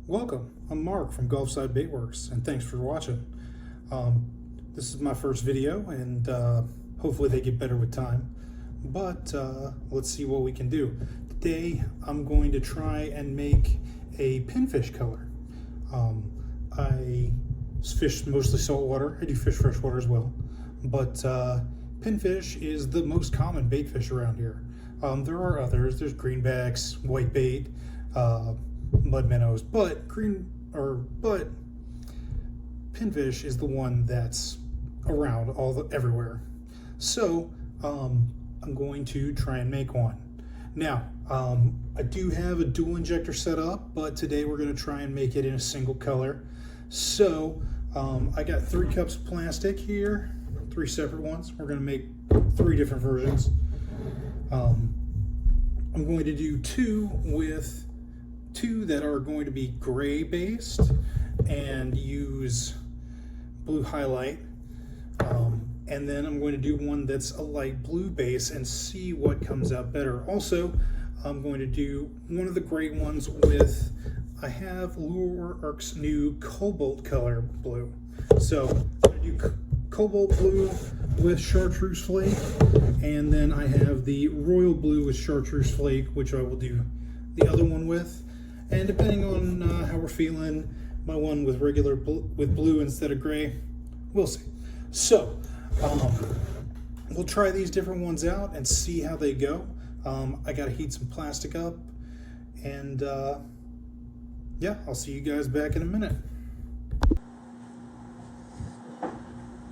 Welcome, I'm Mark from Gulfside Baitworx, and thanks for watching. This is my first video, and hopefully they get better with time. But let's see what we can do. Today, I'm going to try and make a pinfish color. I fish mostly saltwater. I do fish freshwater as well. But pinfish is the most common bait fish around here. There are others. There's greenbacks, whitebait, mud minnows, but pinfish is the one that's around everywhere. So I'm going to try and make one. Now I do have a dual injector set up, but today we're going to try and make it in a single color. So I got 3 cups of plastic here, 3 separate ones. We're going to make 3 different versions. I'm going to do 2 that are going to be gray based and use blue highlight, and then I'm going to do one that's a light blue base and see what comes out better. Also, I'm going to do one of the great ones with, I have Baitmaking new cobalt color blue. So I'm going to do cobalt blue with chartreuse flake, and then I have the royal blue with chartreuse flake, which I will do the other one with. And depending on how we're feeling, my one with with blue instead of gray, we'll see. So we'll try these different ones out and see how they go. I gotta heat some plastic up, and yeah, I'll see you guys back in a minute.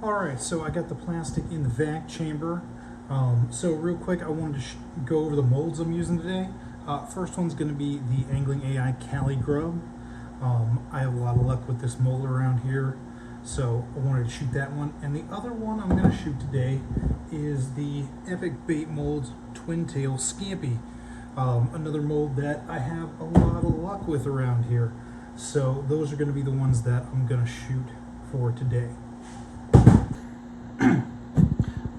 All right, so I got the plastic in the vac chamber. So real quick, I wanted to go over the molds I'm using today. First one's going to be the Angling AI Cali Grub. I have a lot of luck with this mold around here, so I wanted to shoot that one. And the other one I'm going to shoot today is the Epic Bait Molds Twin Tail Scampi. Another mold that I have a lot of luck with around here. So those are going to be the ones that I'm going to shoot for today.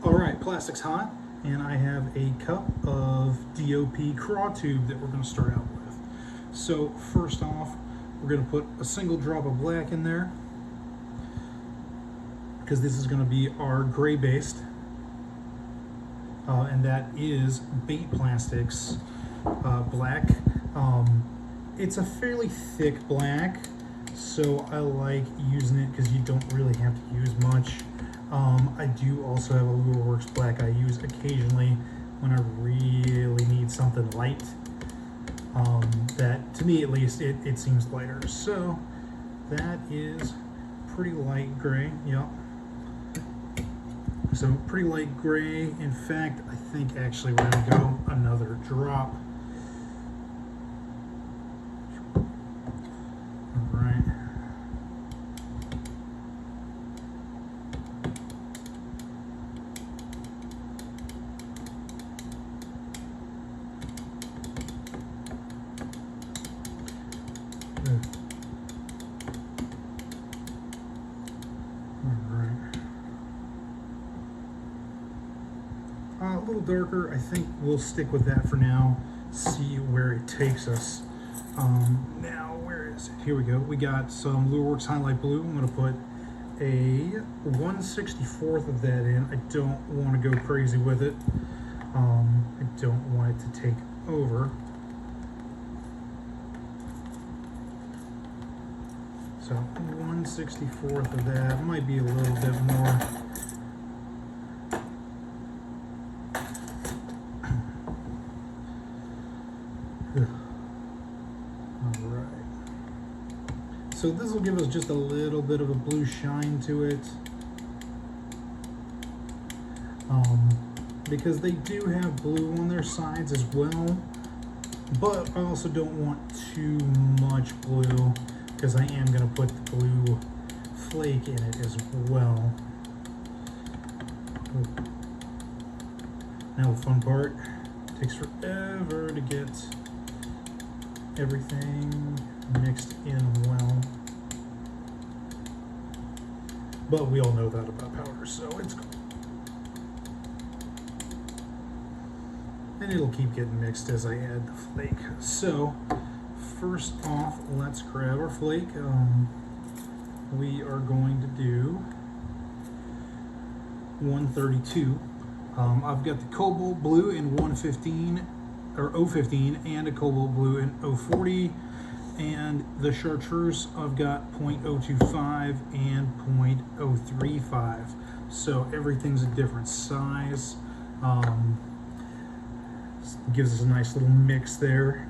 Alright, plastic's hot, and I have a cup of DOP craw tube that we're going to start out with. So first off, we're going to put a single drop of black in there, because this is going to be our gray based, and that is Bait Plastics black. It's a fairly thick black, so I like using it because you don't really have to use much. I do also have a Baitworx black I use occasionally when I really need something light. That, to me at least, it seems lighter. So that is pretty light gray. Yep. So pretty light gray. In fact, I think actually we're going to go another drop. All right. A little darker. I think we'll stick with that for now, see where it takes us. Now, where is it? Here we go. We got some Baitworx Highlight Blue. I'm going to put a 1/64 of that in. I don't want to go crazy with it. I don't want it to take over. So 1/64 of that, might be a little bit more. Alright. So this will give us just a little bit of a blue shine to it. Because they do have blue on their sides as well. But I also don't want too much blue, because I am going to put the blue flake in it as well. Now the fun part, it takes forever to get everything mixed in well. But we all know that about powder, so it's cool. And it'll keep getting mixed as I add the flake. So first off, let's grab our flake. We are going to do 132. I've got the cobalt blue in 115 or 015 and a cobalt blue in 040, and the chartreuse I've got 0.025 and 0.035. So everything's a different size. Gives us a nice little mix there.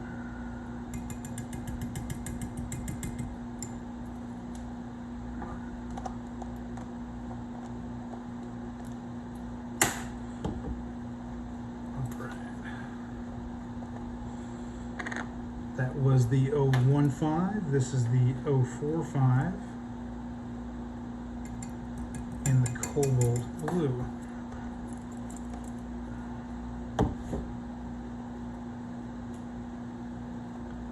That was the 015, this is the 045 in the cobalt blue.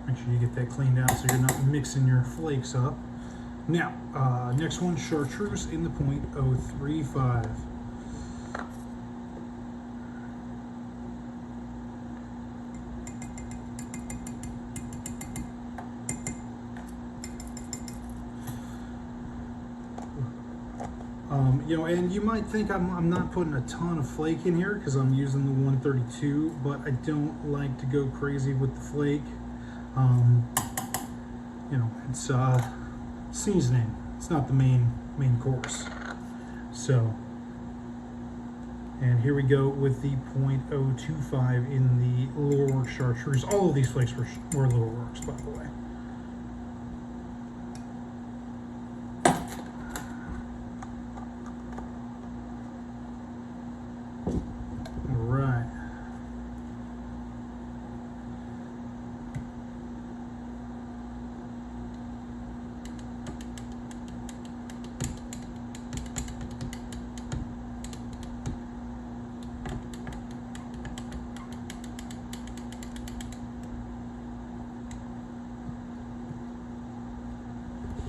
Make sure you get that cleaned out so you're not mixing your flakes up. Now, next one, chartreuse in the 0.035. You know, and you might think I'm not putting a ton of flake in here because I'm using the 132, but I don't like to go crazy with the flake. You know, it's seasoning. It's not the main course. So, and here we go with the 0.025 in the Baitworx chartreuse. All of these flakes were Baitworx, by the way.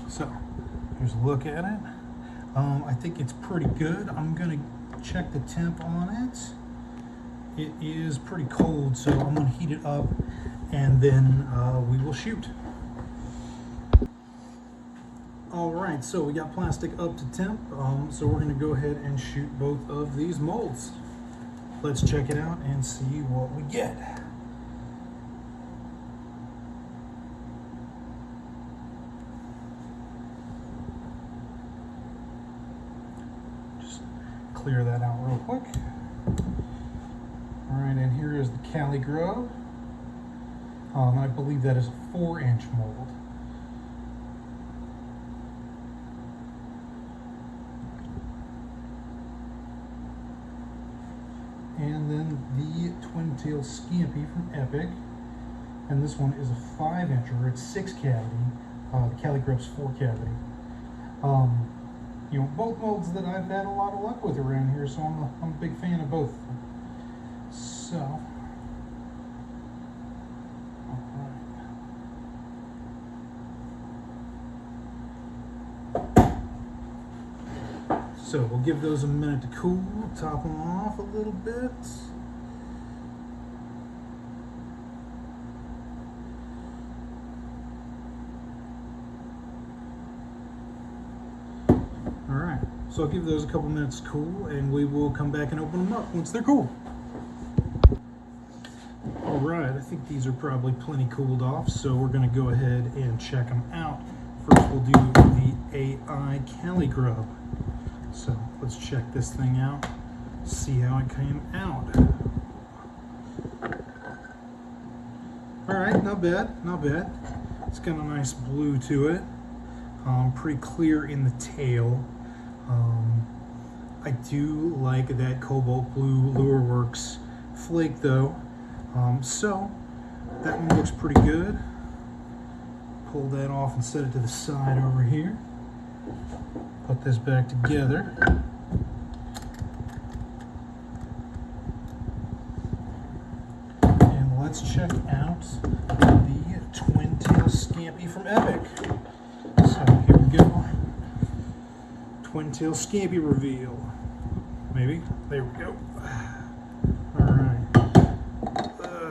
So, here's a look at it. I think it's pretty good. I'm gonna check the temp on it. It is pretty cold, so I'm gonna heat it up and then we will shoot. All right, so we got plastic up to temp, so we're gonna go ahead and shoot both of these molds. Let's check it out and see what we get. Clear that out real quick. All right, and here is the Cali grub. I believe that is a 4-inch mold. And then the twin-tail scampi from Epic. And this one is a 5-incher. It's 6 cavity. The Cali grub's 4 cavity. You know, both molds that I've had a lot of luck with around here, so I'm a big fan of both of them. So, all right. So we'll give those a minute to cool, top them off a little bit. So I'll give those a couple minutes to cool, and we will come back and open them up once they're cool. All right, I think these are probably plenty cooled off, so we're gonna go ahead and check them out. First we'll do the AI Cali grub. So let's check this thing out, see how it came out. All right, not bad, not bad. It's got a nice blue to it, pretty clear in the tail. I do like that cobalt blue Baitworx flake though, so that one looks pretty good. Pull that off and set it to the side over here. Put this back together. And let's check out the twin-tail scampi from Epic. So here we go. Twin-tail scampi reveal. Maybe. There we go. Alright.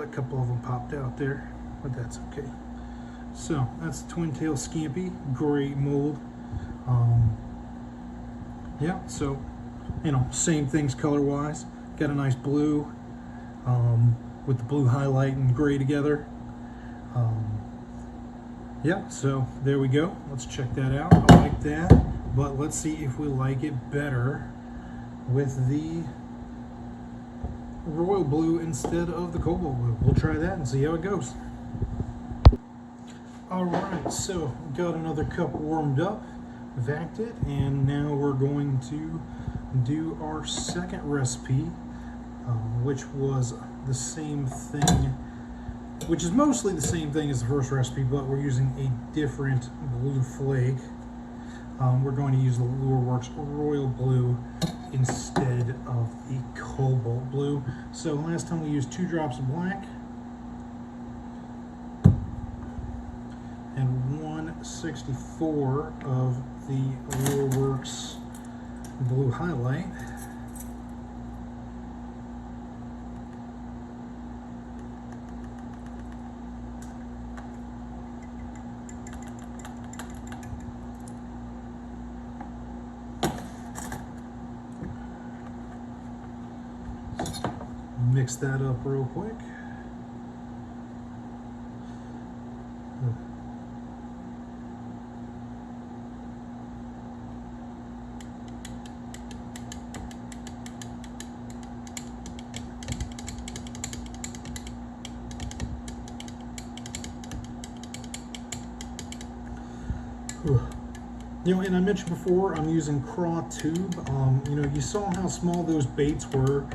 A couple of them popped out there, but that's okay. So that's the twin tail scampi, gray mold. Yeah, so you know, same things color wise. Got a nice blue with the blue highlight and gray together. Yeah, so there we go. Let's check that out. I like that, but let's see if we like it better with the royal blue instead of the cobalt blue. We'll try that and see how it goes. All right, so got another cup warmed up, vacked it, and now we're going to do our second recipe, which was the same thing, which is mostly the same thing as the first recipe, but we're using a different blue flake. We're going to use the Baitworx royal blue instead of the cobalt blue. So last time we used 2 drops of black and 1/64 of the Baitworx blue highlight. Mix that up real quick. You know, and I mentioned before, I'm using craw tube. You know, you saw how small those baits were.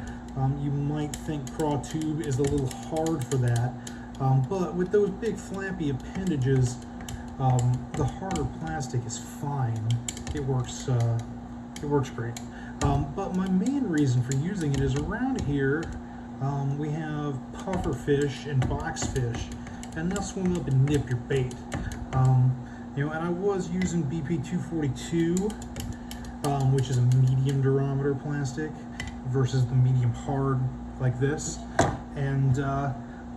You might think craw tube is a little hard for that, but with those big flappy appendages, the harder plastic is fine. It works great. But my main reason for using it is around here we have puffer fish and box fish, and they'll swim up and nip your bait. You know, and I was using BP 242, which is a medium durometer plastic, versus the medium hard like this, and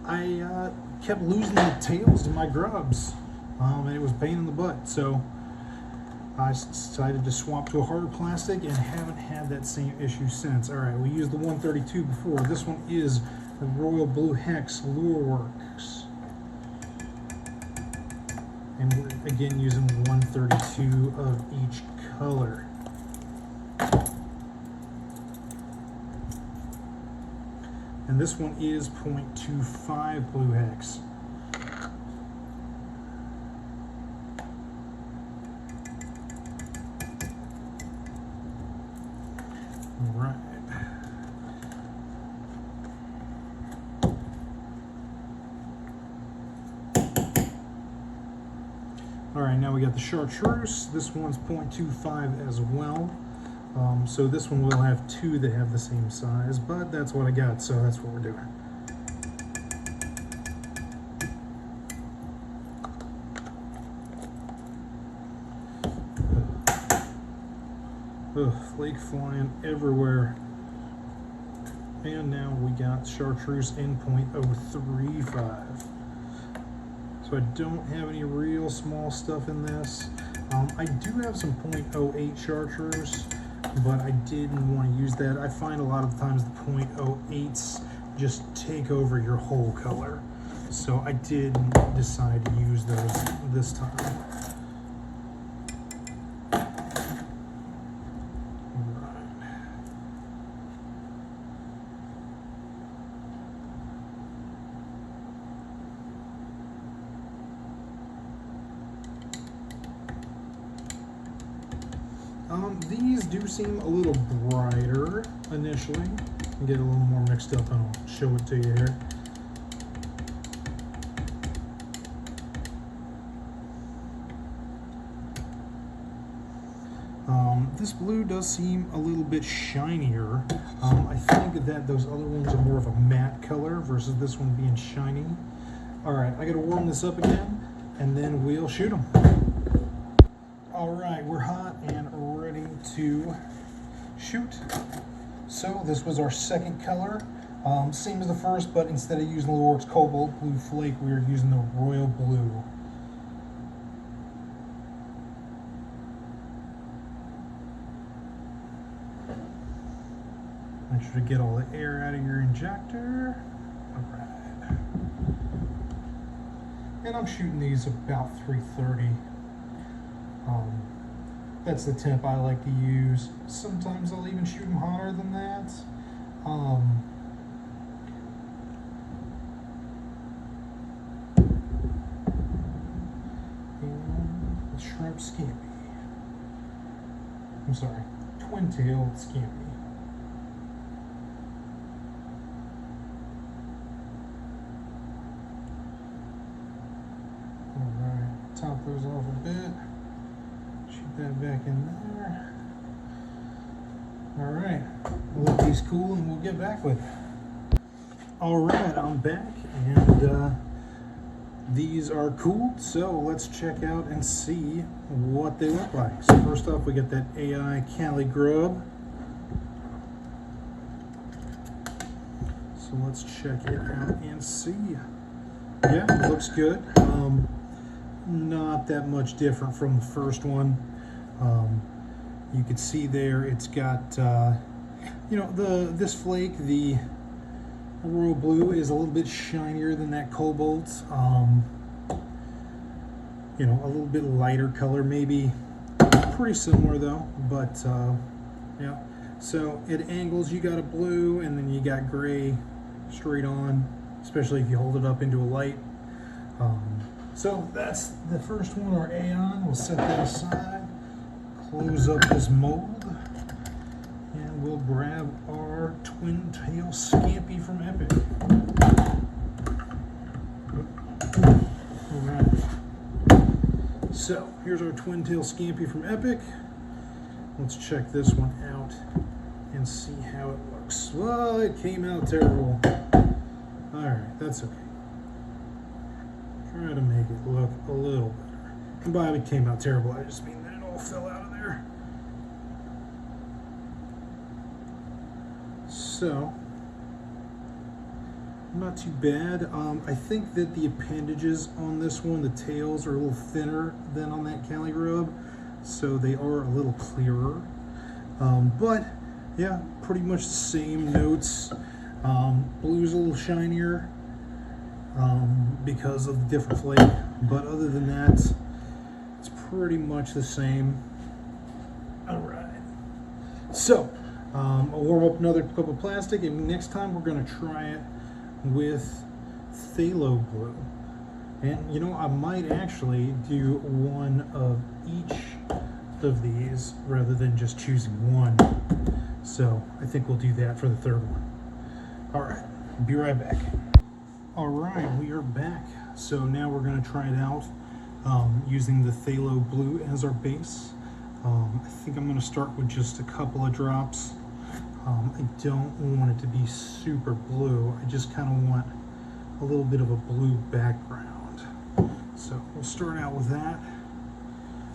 I kept losing the tails to my grubs, and it was a pain in the butt. So I decided to swap to a harder plastic and haven't had that same issue since. All right, we used the 132 before. This one is the Royal Blue Hex Baitworx, and we're again using 132 of each color. And this one is 0.25 Blue Hex. Right. All right, now we got the chartreuse. This one's 0.25 as well. So this one will have 2 that have the same size, but that's what I got, so that's what we're doing. Ugh, flake flying everywhere. And now we got chartreuse in 0.035. So I don't have any real small stuff in this. I do have some 0.08 chartreuse, but I didn't want to use that. I find a lot of times the 0.08s just take over your whole color. So I did decide to use those this time. These do seem a little brighter initially. I'll get a little more mixed up and I'll show it to you here. This blue does seem a little bit shinier. I think that those other ones are more of a matte color versus this one being shiny. All right, I gotta warm this up again and then we'll shoot them. All right, we're hot and ready to shoot. So this was our second color. Same as the first, but instead of using the Baitworx Cobalt Blue Flake, we are using the Royal Blue. Make sure to get all the air out of your injector. All right. And I'm shooting these about 330. That's the temp I like to use. Sometimes I'll even shoot them hotter than that. And the shrimp scampi. I'm sorry, twin-tailed scampi. Alright, top those off a bit. Shoot that back in there. Alright, we'll let these cool and we'll get back with it. Alright, I'm back and these are cooled, so let's check out and see what they look like. So first off, we get that AI Cali grub. So let's check it out and see. Yeah, it looks good. Not that much different from the first one. You can see there it's got, you know, this flake, the royal blue, is a little bit shinier than that cobalt. You know, a little bit lighter color, maybe pretty similar though, but yeah. So it angles, you got a blue and then you got gray straight on, especially if you hold it up into a light. So that's the first one, our Aeon. We'll set that aside, close up this mold, and we'll grab our twin tail scampi from Epic. All right. So here's our twin tail scampi from Epic. Let's check this one out and see how it looks. Well, it came out terrible. All right, that's okay. Try to make it look a little better. And by it came out terrible, I just mean that it all fell out of there. So, not too bad. I think that the appendages on this one, the tails, are a little thinner than on that Cali grub, so they are a little clearer. But yeah, pretty much the same notes. Blue's a little shinier because of the different flake, but other than that, it's pretty much the same. All right. So, I'll warm up another cup of plastic, and next time we're going to try it with phthalo blue. And you know, I might actually do one of each of these rather than just choosing one. So I think we'll do that for the third one. All right, be right back. All right, we are back. So now we're going to try it out using the phthalo blue as our base. I think I'm going to start with just a couple of drops. I don't want it to be super blue. I just kind of want a little bit of a blue background. So we'll start out with that.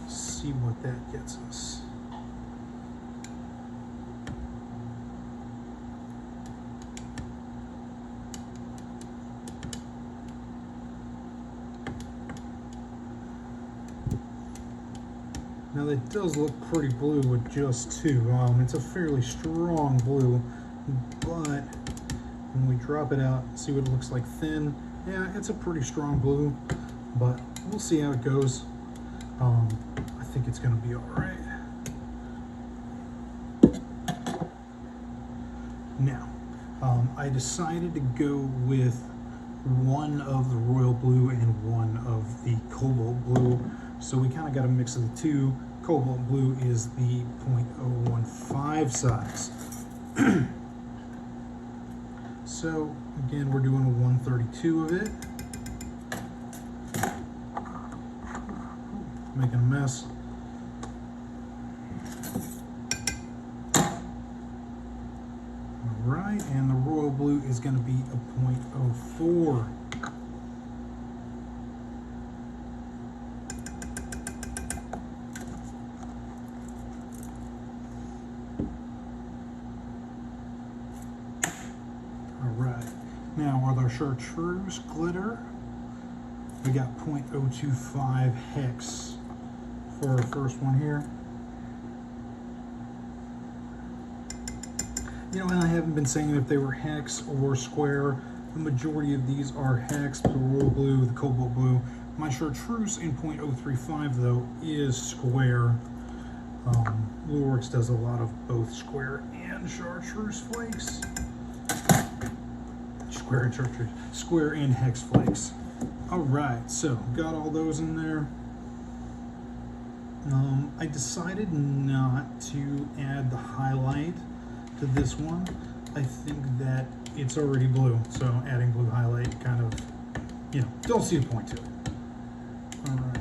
See what that gets us. Now that does look pretty blue with just two. It's a fairly strong blue, but when we drop it out, see what it looks like thin. Yeah, it's a pretty strong blue, but we'll see how it goes. I think it's gonna be all right. Now, I decided to go with one of the royal blue and one of the cobalt blue. So we kind of got a mix of the two. Cobalt blue is the .015 size. So again, we're doing a 132 of it. Making a mess. All right, and the royal blue is going to be a .04. Now with our chartreuse glitter, we got .025 hex for our first one here. You know, and I haven't been saying if they were hex or square. The majority of these are hex, the royal blue, the cobalt blue. My chartreuse in .035 though is square. Baitworx does a lot of both square and chartreuse flakes. Square and chartreuse, square and hex flakes. All right, so got all those in there. I decided not to add the highlight to this one. I think that it's already blue, so adding blue highlight kind of, you know, don't see a point to it. All right,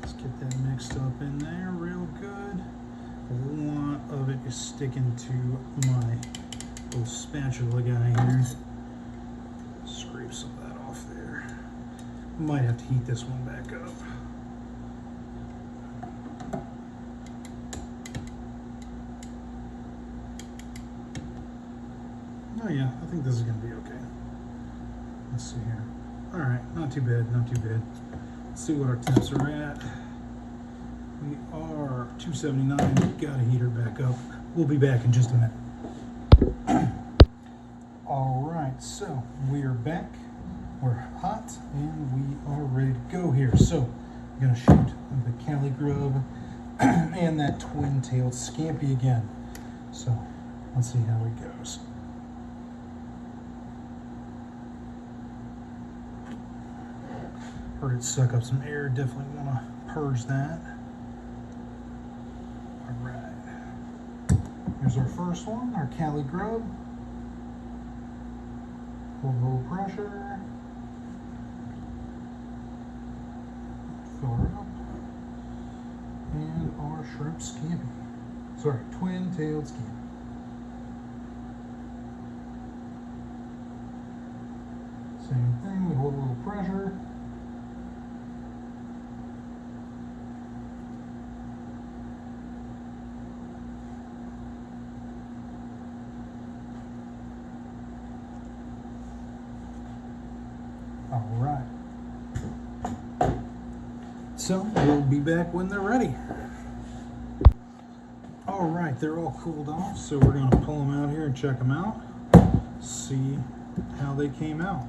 let's get that mixed up in there real good. A lot of it is sticking to my little spatula guy here. Scrape some of that off there. Might have to heat this one back up. Oh yeah, I think this is gonna be okay. Let's see here. All right, not too bad, not too bad. Let's see what our temps are at. We are 279, got a heater back up. We'll be back in just a minute. All right, so we are back. We're hot and we are ready to go here. So I'm gonna shoot the Cali grub and that twin-tailed scampi again. So let's see how it goes. Heard it suck up some air, definitely want to purge that. All right, here's our first one, our Cali grub. Hold low pressure. Fill her up. And our shrimp scampi. Sorry, twin-tailed scampi. Same thing, we hold a little pressure. All right. So we'll be back when they're ready. All right, they're all cooled off, so we're gonna pull them out here and check them out. See how they came out.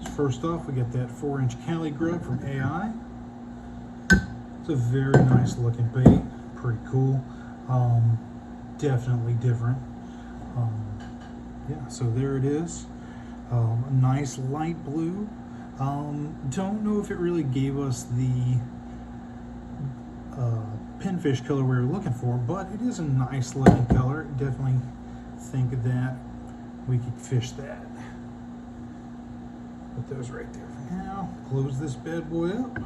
So first off, we got that 4-inch Cali grub from AI. It's a very nice looking bait, pretty cool. Definitely different. Yeah, so there it is. A nice light blue. Don't know if it really gave us the pinfish color we were looking for, but it is a nice looking color. Definitely think that we could fish that. Put those right there for now. Close this bad boy up.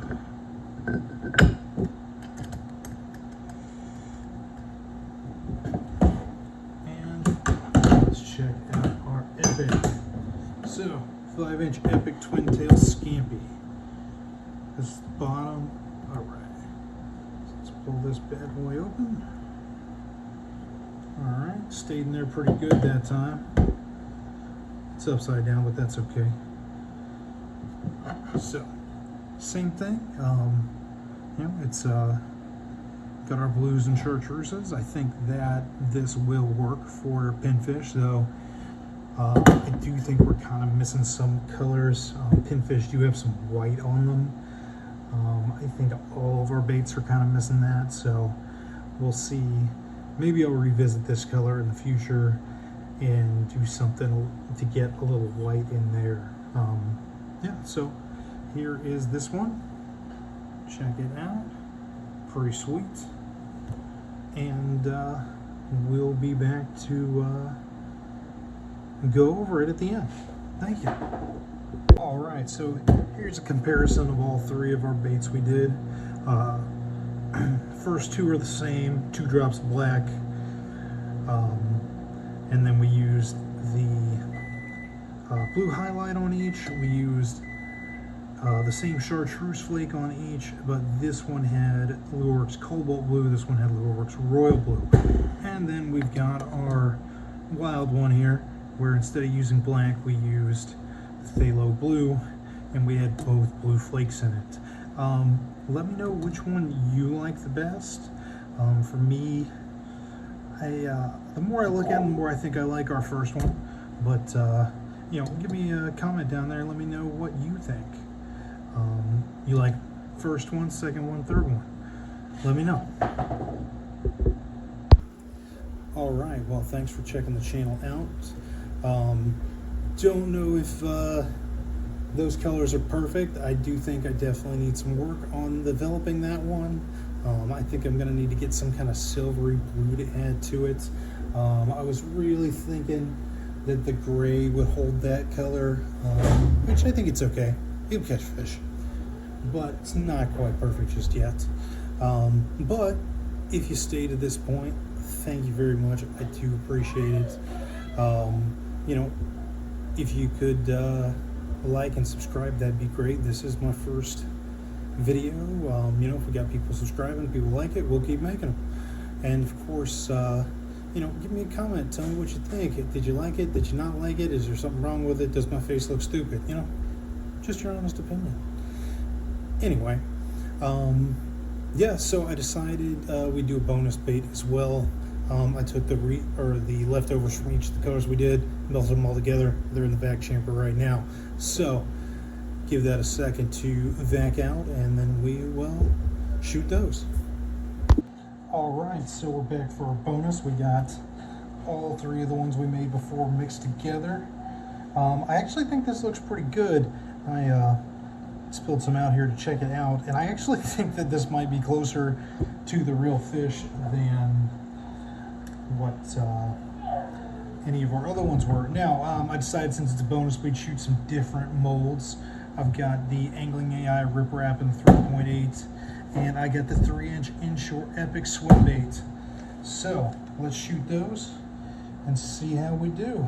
And let's check out our epic. So, 5-inch epic twin-tail scampi. This is the bottom. All right. So let's pull this bad boy open. All right. Stayed in there pretty good that time. It's upside down, but that's okay. So, same thing. You know, it's got our blues and chartreuses. I think that this will work for pinfish, though. I do think we're kind of missing some colors. Pinfish do have some white on them. I think all of our baits are kind of missing that, so we'll see. Maybe I'll revisit this color in the future and do something to get a little white in there. Yeah, so here is this one. Check it out. Pretty sweet. And we'll be back to go over it at the end. Thank you. All right, so here's a comparison of all three of our baits we did. First two are the same, 2 drops of black, and then we used the blue highlight on each. We used the same chartreuse flake on each, but this one had Baitworx cobalt blue, this one had Baitworx royal blue. And then we've got our wild one here, where instead of using black, we used the phthalo blue, and we had both blue flakes in it. Let me know which one you like the best. For me, the more I look at them, the more I think I like our first one. But you know, give me a comment down there and let me know what you think. You like first one, second one, third one? Let me know. All right, well, thanks for checking the channel out. Don't know if those colors are perfect. I do think I definitely need some work on developing that one. I think I'm gonna need to get some kind of silvery blue to add to it. I was really thinking that the gray would hold that color, which I think it's okay. It'll catch fish, but it's not quite perfect just yet. But if you stay to this point, thank you very much. I do appreciate it. You know, if you could like and subscribe, that'd be great. This is my first video. You know, if we got people subscribing, people like it, we'll keep making them. And of course, you know, give me a comment. Tell me what you think. Did you like it? Did you not like it? Is there something wrong with it? Does my face look stupid? You know, just your honest opinion. Anyway, yeah, so I decided we'd do a bonus bait as well. I took the leftovers from each of the colors we did, melted them all together. They're in the vac chamber right now. So give that a second to vac out, and then we will shoot those. All right, so we're back for our bonus. We got all three of the ones we made before mixed together. I actually think this looks pretty good. I spilled some out here to check it out, and I actually think that this might be closer to the real fish than what any of our other ones were. Now, I decided since it's a bonus, we'd shoot some different molds. I've got the Angling AI Rip Wrap in 3.8, and I got the 3-inch inshore Epic swim bait. So let's shoot those and see how we do.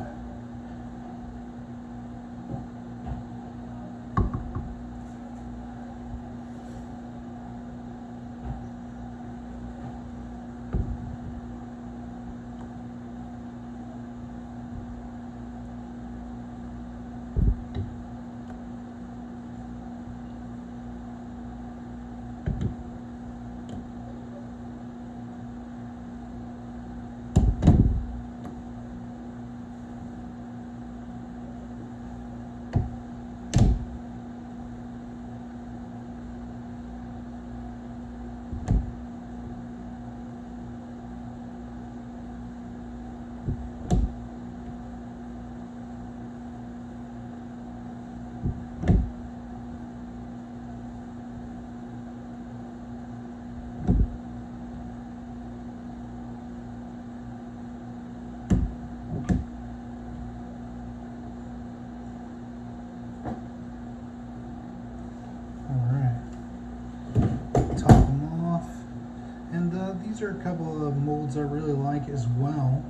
These are a couple of molds I really like as well.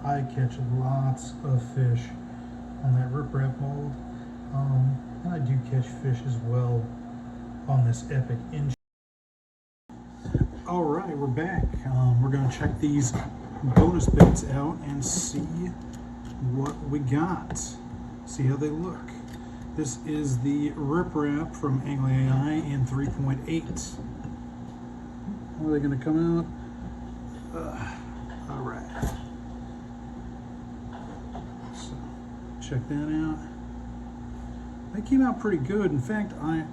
I catch lots of fish on that Rip Wrap mold, and I do catch fish as well on this Epic Inch. All right, we're back. We're going to check these bonus baits out and see what we got. See how they look. This is the Rip Wrap from Angling AI in 3.8. Are they going to come out? All right. So check that out. They came out pretty good. In fact, I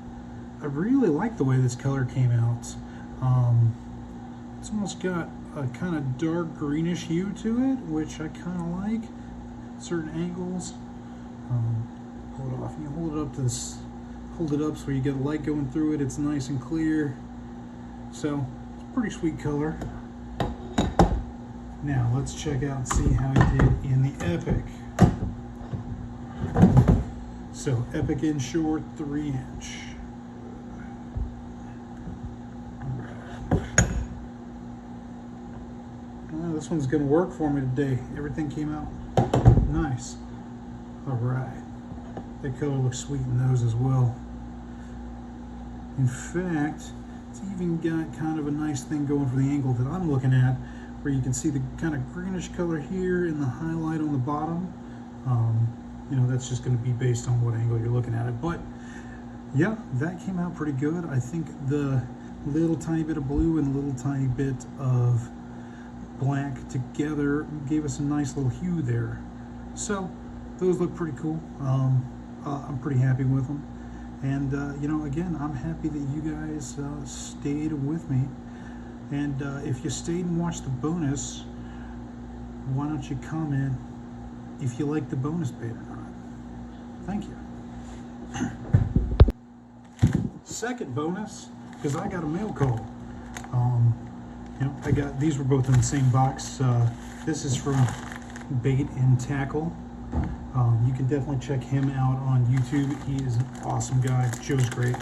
really like the way this color came out. It's almost got a kind of dark greenish hue to it, which I kind of like. Certain angles. Hold it off. You hold it up to this. Hold it up so you get light going through it. It's nice and clear. So. Pretty sweet color. Now let's check out and see how he did in the Epic. So Epic inshore 3-inch. Well, this one's gonna work for me today. Everything came out nice. All right, that color looks sweet in those as well. In fact, it's even got kind of a nice thing going for the angle that I'm looking at, where you can see the kind of greenish color here and the highlight on the bottom. You know, that's just going to be based on what angle you're looking at it. But yeah, that came out pretty good. I think the little tiny bit of blue and a little tiny bit of black together gave us a nice little hue there. So those look pretty cool. I'm pretty happy with them. And you know, again, I'm happy that you guys stayed with me. And if you stayed and watched the bonus, why don't you comment if you like the bonus bait or not? Thank you. Second bonus, because I got a mail call. You know, I got, these were both in the same box. This is from Bait and Tackle. You can definitely check him out on YouTube. He is an awesome guy. Joe's great.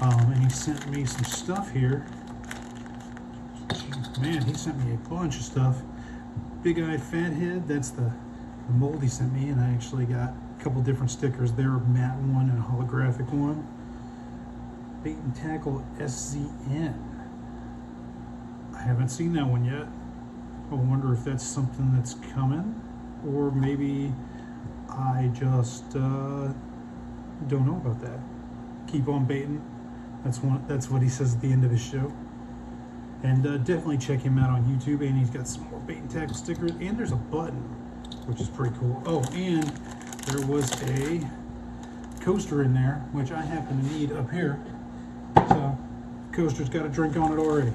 And he sent me some stuff here. Man, he sent me a bunch of stuff. Big-eyed fathead, that's the mold he sent me, and I actually got a couple different stickers there, a matte one and a holographic one. Bait and Tackle SZN. I haven't seen that one yet. I wonder if that's something that's coming, or maybe I just don't know about that. Keep on baiting. That's what he says at the end of his show. And definitely check him out on YouTube. And he's got some more Bait and Tackle stickers. And there's a button, which is pretty cool. Oh, and there was a coaster in there, which I happen to need up here. So, coaster's got a drink on it already.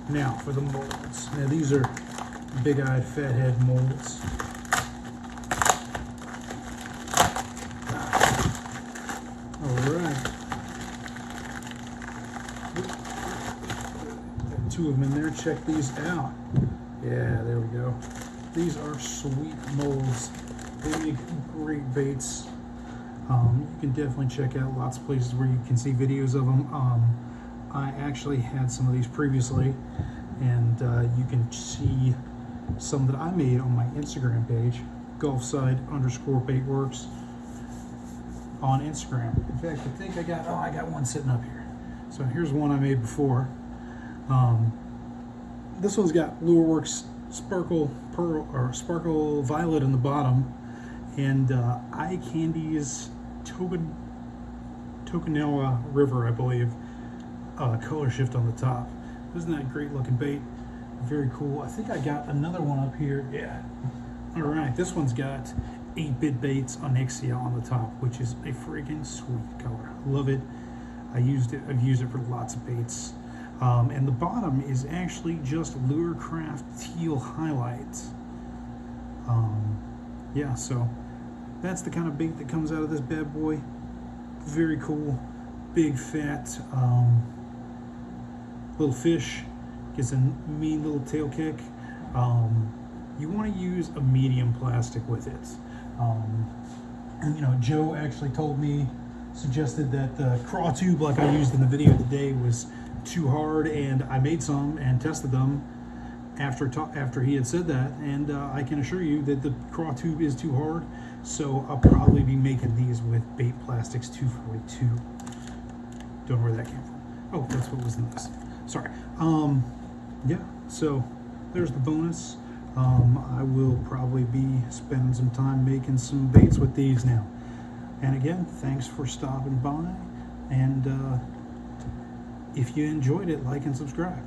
Now, for the molds. Now, these are big-eyed fathead molds. All right. Two of them in there. Check these out. Yeah, there we go. These are sweet molds. They make great baits. You can definitely check out lots of places where you can see videos of them. I actually had some of these previously, and you can see some that I made on my Instagram page, Gulfside _Baitworx on Instagram. In fact, I think I got one sitting up here. So here's one I made before. This one's got Lureworks Sparkle Pearl or Sparkle Violet in the bottom, and Eye Candy's Tokenawa River, I believe, color shift on the top. Isn't that a great looking bait? Very cool. I think I got another one up here. Yeah. All right, this one's got 8-bit baits Onyxia on the top, which is a freaking sweet color. Love it. I've used it for lots of baits. And the bottom is actually just Lurecraft Teal Highlights. Yeah, so that's the kind of bait that comes out of this bad boy. Very cool. Big fat little fish. Gets a mean little tail kick. You want to use a medium plastic with it. And you know, Joe actually suggested that the craw tube like I used in the video today was too hard, and I made some and tested them after he had said that, and I can assure you that the craw tube is too hard, so I'll probably be making these with Bait Plastics 242. Don't know where that came from. Oh, that's what was in this. Sorry. Yeah, so there's the bonus. I will probably be spending some time making some baits with these now. And again, thanks for stopping by, and if you enjoyed it, like and subscribe.